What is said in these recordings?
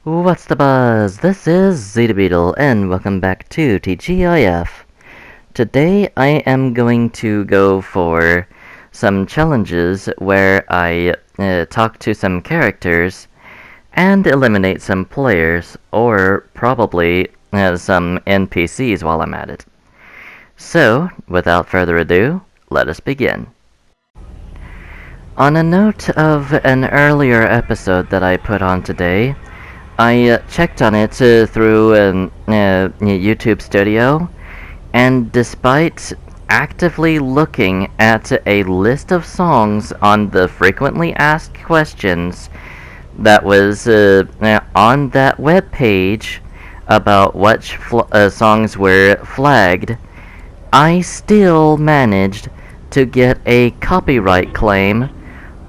What's the buzz? This is Zeta Beetle, and welcome back to TGIF. Today I am going to go for some challenges where I talk to some characters and eliminate some players, or probably some NPCs while I'm at it. So, without further ado, let us begin. On a note of an earlier episode that I put on today, I checked on it through YouTube Studio, and despite actively looking at a list of songs on the frequently asked questions that was on that web page about what songs were flagged, I still managed to get a copyright claim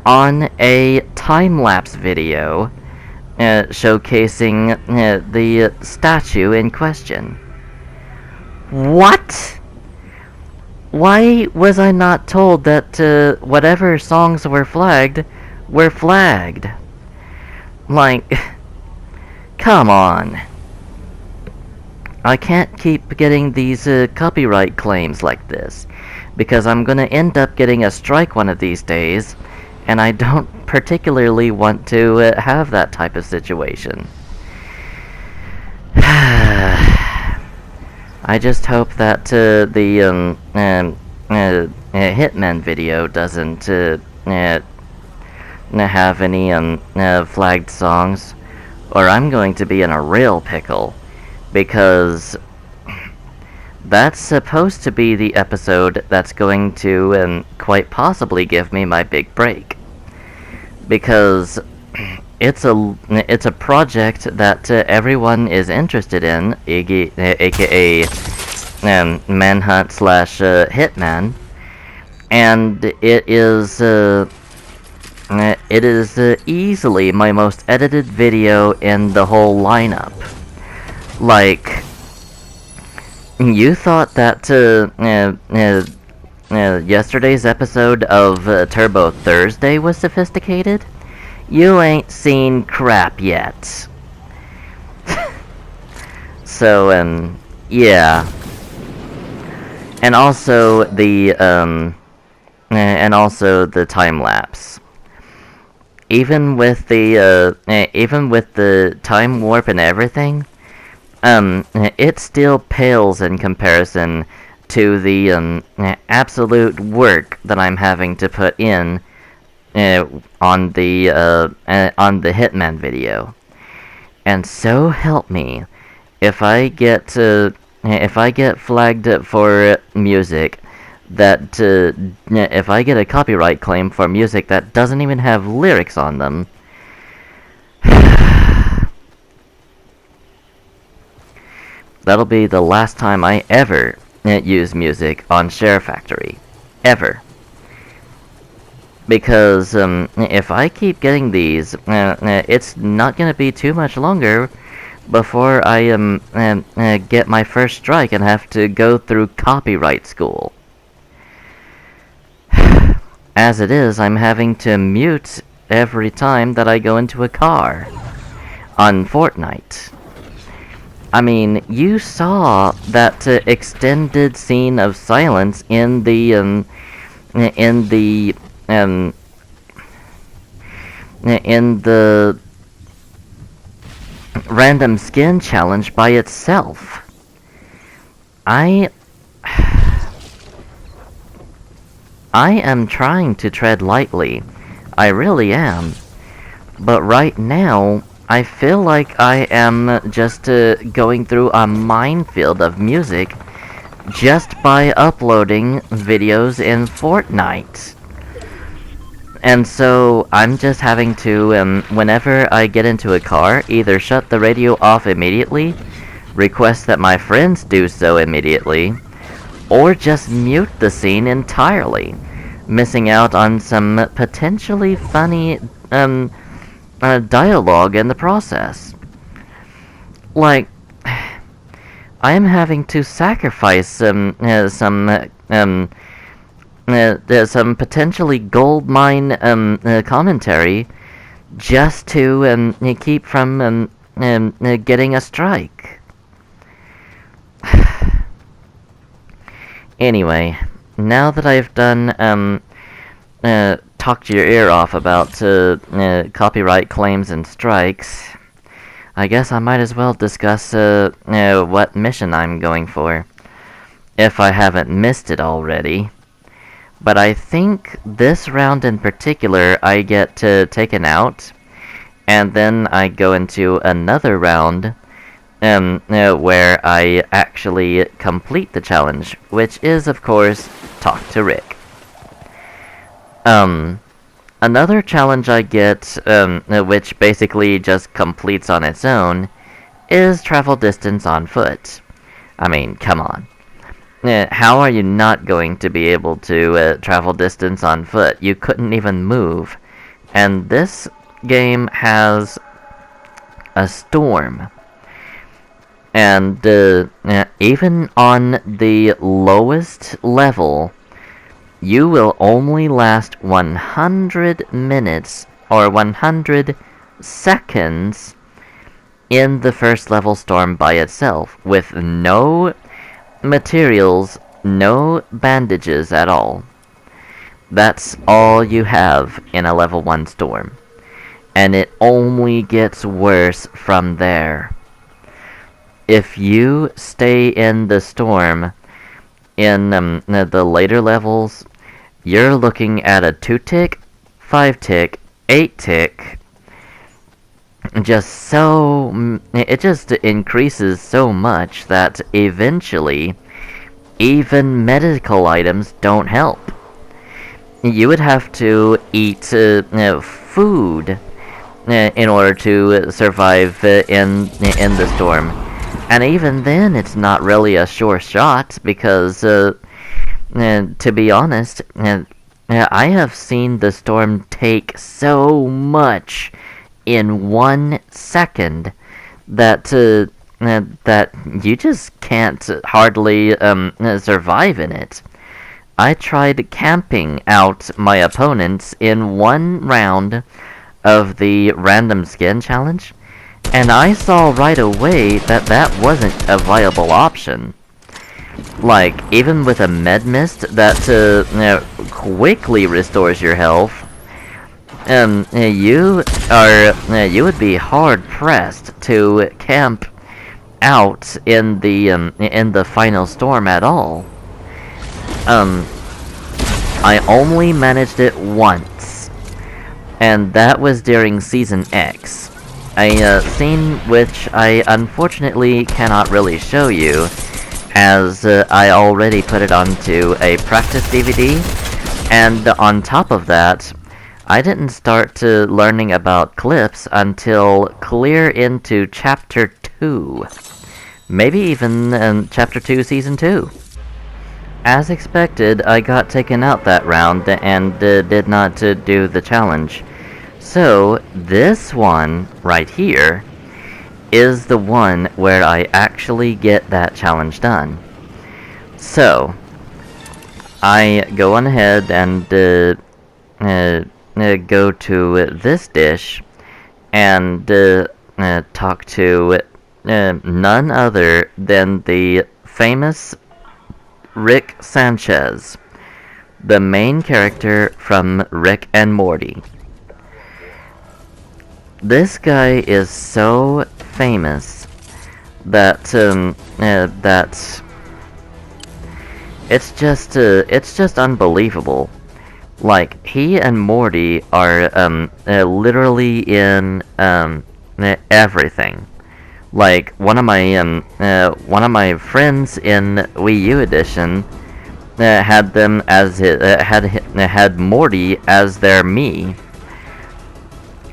on a time-lapse video showcasing the statue in question. What? Why was I not told that whatever songs were flagged were flagged? Like, come on. I can't keep getting these copyright claims like this, because I'm gonna end up getting a strike one of these days, and I don't particularly want to have that type of situation. I just hope that the Hitman video doesn't have any flagged songs, or I'm going to be in a real pickle, because that's supposed to be the episode that's going to quite possibly give me my big break. Because it's a project that everyone is interested in, aka Manhunt / Hitman, and it is easily my most edited video in the whole lineup. Like, you thought that yesterday's episode of Turbo Thursday was sophisticated? You ain't seen crap yet. So, yeah. And also the time lapse. Even with the time warp and everything, it still pales in comparison to the absolute work that I'm having to put in on the Hitman video. And so help me, if I get flagged for music that if I get a copyright claim for music that doesn't even have lyrics on them, that'll be the last time I ever use music on Share Factory. Ever. Because if I keep getting these, it's not going to be too much longer before I get my first strike and have to go through copyright school. As it is, I'm having to mute every time that I go into a car on Fortnite. I mean, you saw that extended scene of silence in the random skin challenge by itself. I am trying to tread lightly. I really am. But right now, I feel like I am just going through a minefield of music just by uploading videos in Fortnite. And so I'm just having to, whenever I get into a car, either shut the radio off immediately, request that my friends do so immediately, or just mute the scene entirely, missing out on some potentially funny dialogue in the process. Like, I am having to sacrifice some potentially gold mine commentary just to keep from getting a strike. Anyway, now that I've done talked your ear off about copyright claims and strikes, I guess I might as well discuss what mission I'm going for, if I haven't missed it already. But I think this round in particular I get taken out, and then I go into another round where I actually complete the challenge, which is, of course, talk to Rick. Another challenge I get, which basically just completes on its own, is travel distance on foot. I mean, come on. How are you not going to be able to travel distance on foot? You couldn't even move. And this game has a storm. And even on the lowest level, you will only last 100 minutes or 100 seconds in the first level storm by itself, with no materials, no bandages at all. That's all you have in a level 1 storm. And it only gets worse from there. If you stay in the storm in the later levels, you're looking at a 2-tick, 5-tick, 8-tick. It just increases so much that eventually even medical items don't help. You would have to eat food in order to survive in the storm. And even then, it's not really a sure shot, because, to be honest, I have seen the storm take so much in 1 second that you just can't hardly survive in it. I tried camping out my opponents in 1 round of the random skin challenge, and I saw right away that that wasn't a viable option. Like, even with a med mist that quickly restores your health, you would be hard pressed to camp out in the final storm at all. I only managed it once, and that was during Season X. A scene which I unfortunately cannot really show you, as I already put it onto a practice DVD, and on top of that, I didn't start learning about clips until clear into Chapter 2. Maybe even Chapter 2, Season 2. As expected, I got taken out that round and did not do the challenge. So, this one right here is the one where I actually get that challenge done. So, I go on ahead and go to this dish and talk to none other than the famous Rick Sanchez, the main character from Rick and Morty. This guy is so famous that it's just unbelievable. Like, he and Morty are literally in everything. Like, one of my friends in Wii U edition had them as had Morty as their me,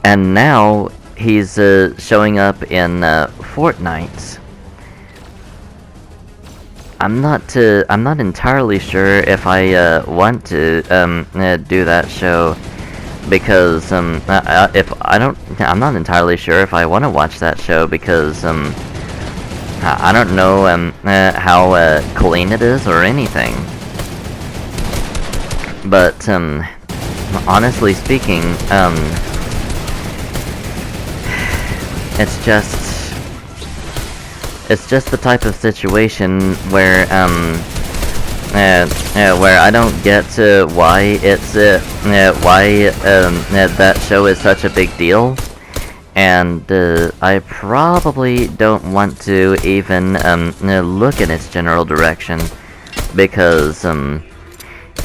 and now he's showing up in Fortnite. I'm not entirely sure if I want to do that show, because I'm not entirely sure if I want to watch that show, because I don't know how clean it is or anything. But honestly speaking, it's just It's just the type of situation where, where I don't get why it's, that show is such a big deal. And, I probably don't want to even, look in its general direction. Because,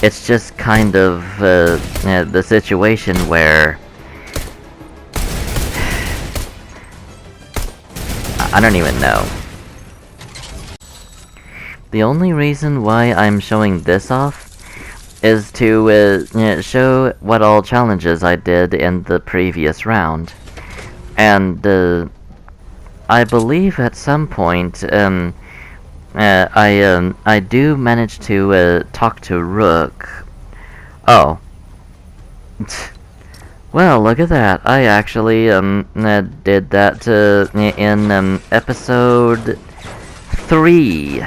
it's just kind of, the situation where I don't even know. The only reason why I'm showing this off is to show what all challenges I did in the previous round. And I believe at some point I do manage to talk to Rook. Oh. Well, look at that. I actually did that in episode 3.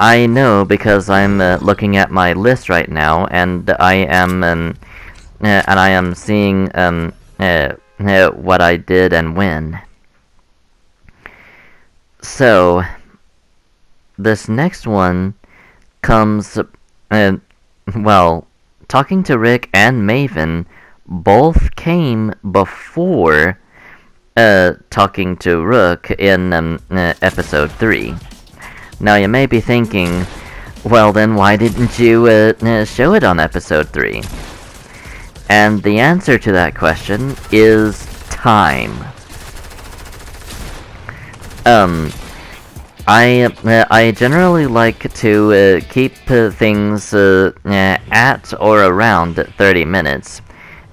I know because I'm looking at my list right now, and I am seeing what I did and when. So this next one comes, well, talking to Rick and Maven both came before talking to Rook in episode 3. Now you may be thinking, well then why didn't you show it on episode 3? And the answer to that question is time. I generally like to keep things at or around 30 minutes,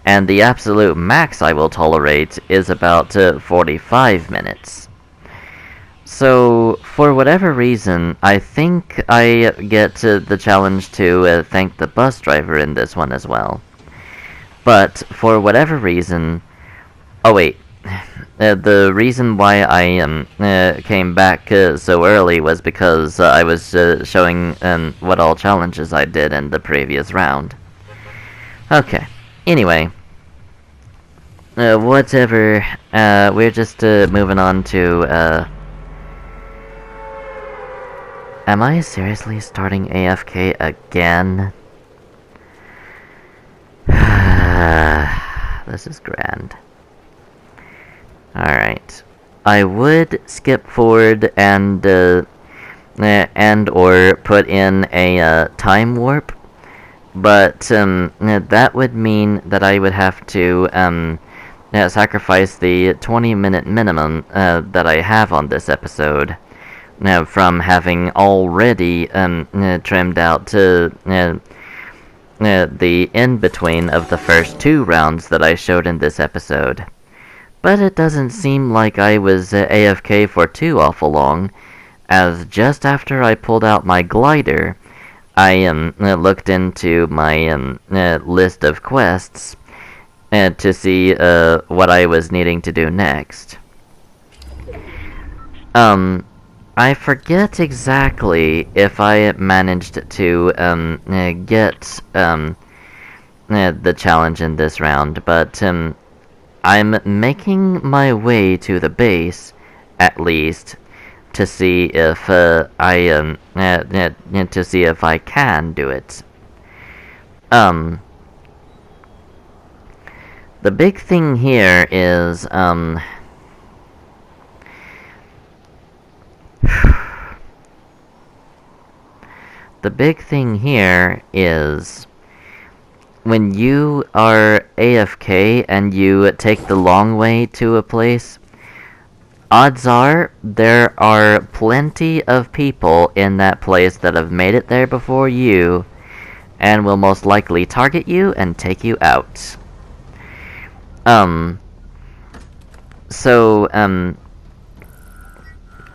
and the absolute max I will tolerate is about 45 minutes. So, for whatever reason, I think I get the challenge to thank the bus driver in this one as well. But, for whatever reason... Oh wait, the reason why I came back so early was because I was showing what all challenges I did in the previous round. Okay, anyway. Whatever, we're just moving on to... Am I seriously starting AFK again? This is grand. Alright. I would skip forward and or put in a time warp, but that would mean that I would have to sacrifice the 20-minute minimum that I have on this episode. From having already trimmed out to the in-between of the first 2 rounds that I showed in this episode. But it doesn't seem like I was AFK for too awful long, as just after I pulled out my glider, I looked into my list of quests to see what I was needing to do next. I forget exactly if I managed to get the challenge in this round, but I'm making my way to the base, at least, to see if to see if I can do it. The big thing here is the big thing here is when you are AFK and you take the long way to a place, odds are there are plenty of people in that place that have made it there before you and will most likely target you and take you out.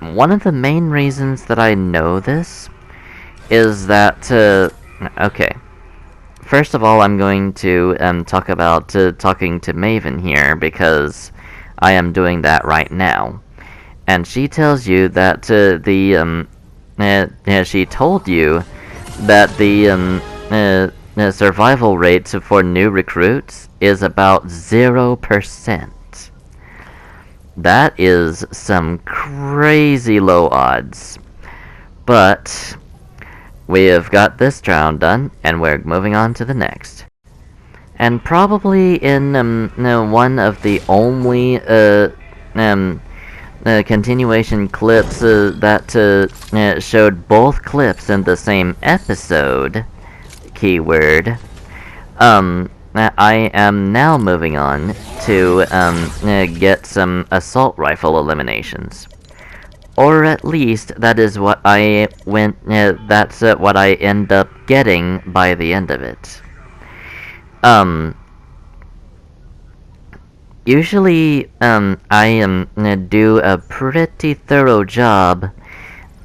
One of the main reasons that I know this is that, okay. First of all, I'm going to talk about talking to Maven here, because I am doing that right now. And she tells you that she told you that the survival rate for new recruits is about 0%. that is some crazy low odds. But we have got this round done, and we're moving on to the next. And probably in one of the only continuation clips that showed both clips in the same episode, keyword, I am now moving on to get some assault rifle eliminations. Or at least that is what I that's what I end up getting by the end of it. Usually, I do a pretty thorough job,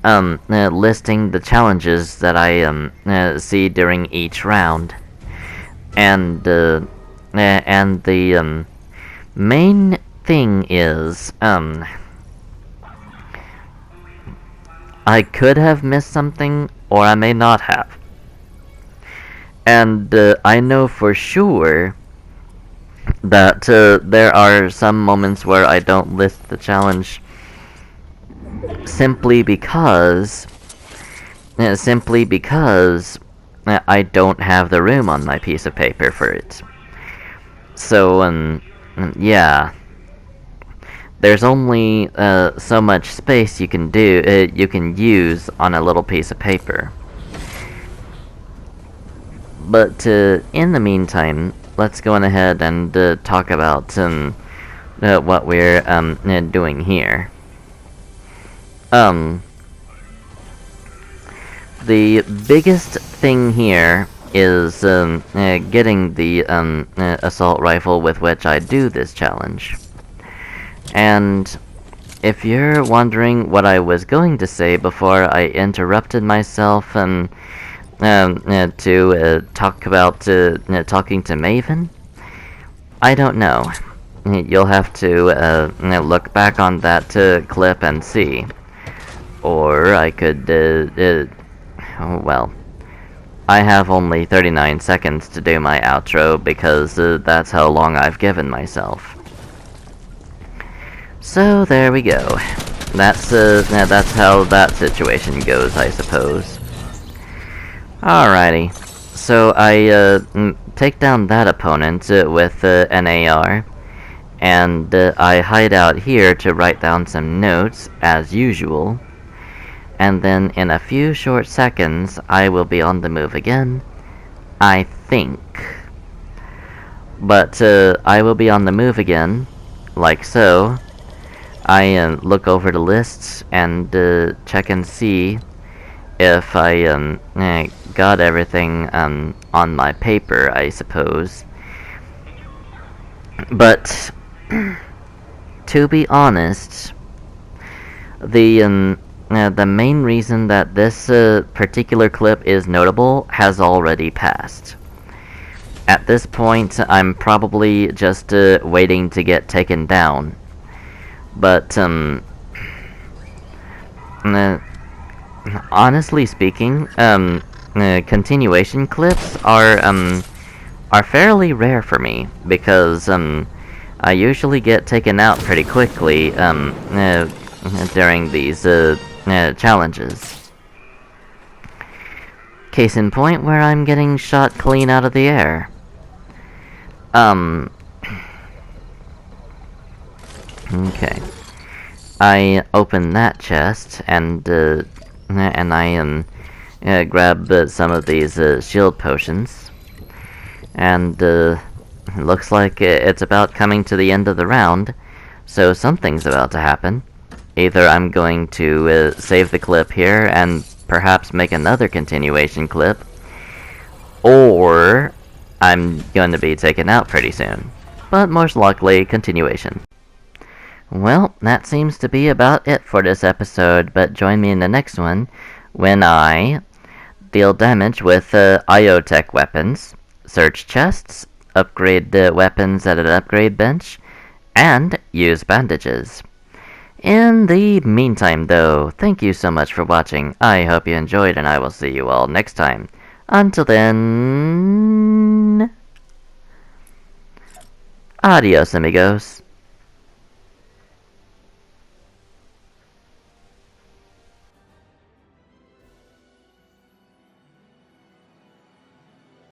listing the challenges that I see during each round, and the main thing is, I could have missed something, or I may not have. And I know for sure that there are some moments where I don't list the challenge simply because I don't have the room on my piece of paper for it. So, yeah. There's only so much space you can use on a little piece of paper. But in the meantime, let's go on ahead and talk about what we're doing here. The biggest thing here is getting the assault rifle with which I do this challenge. And if you're wondering what I was going to say before I interrupted myself and to talk about talking to Maven, I don't know. You'll have to look back on that clip and see. Or I could, well, I have only 39 seconds to do my outro because that's how long I've given myself. So there we go. That's how that situation goes, I suppose. Alrighty. So I take down that opponent with an AR, and I hide out here to write down some notes, as usual. And then in a few short seconds, I will be on the move again, I think. But I will be on the move again, like so. I look over the lists and check and see if I got everything on my paper, I suppose. But to be honest, the main reason that this particular clip is notable has already passed. At this point, I'm probably just waiting to get taken down. But honestly speaking, continuation clips are fairly rare for me because I usually get taken out pretty quickly during these challenges. Case in point, where I'm getting shot clean out of the air. Okay. I open that chest and I grab some of these shield potions, and looks like it's about coming to the end of the round, so something's about to happen. Either I'm going to save the clip here and perhaps make another continuation clip, or I'm going to be taken out pretty soon. But most likely, continuation. Well, that seems to be about it for this episode, but join me in the next one when I deal damage with IO-Tech weapons, search chests, upgrade the weapons at an upgrade bench, and use bandages. In the meantime, though, thank you so much for watching. I hope you enjoyed, and I will see you all next time. Until then... Adios, amigos.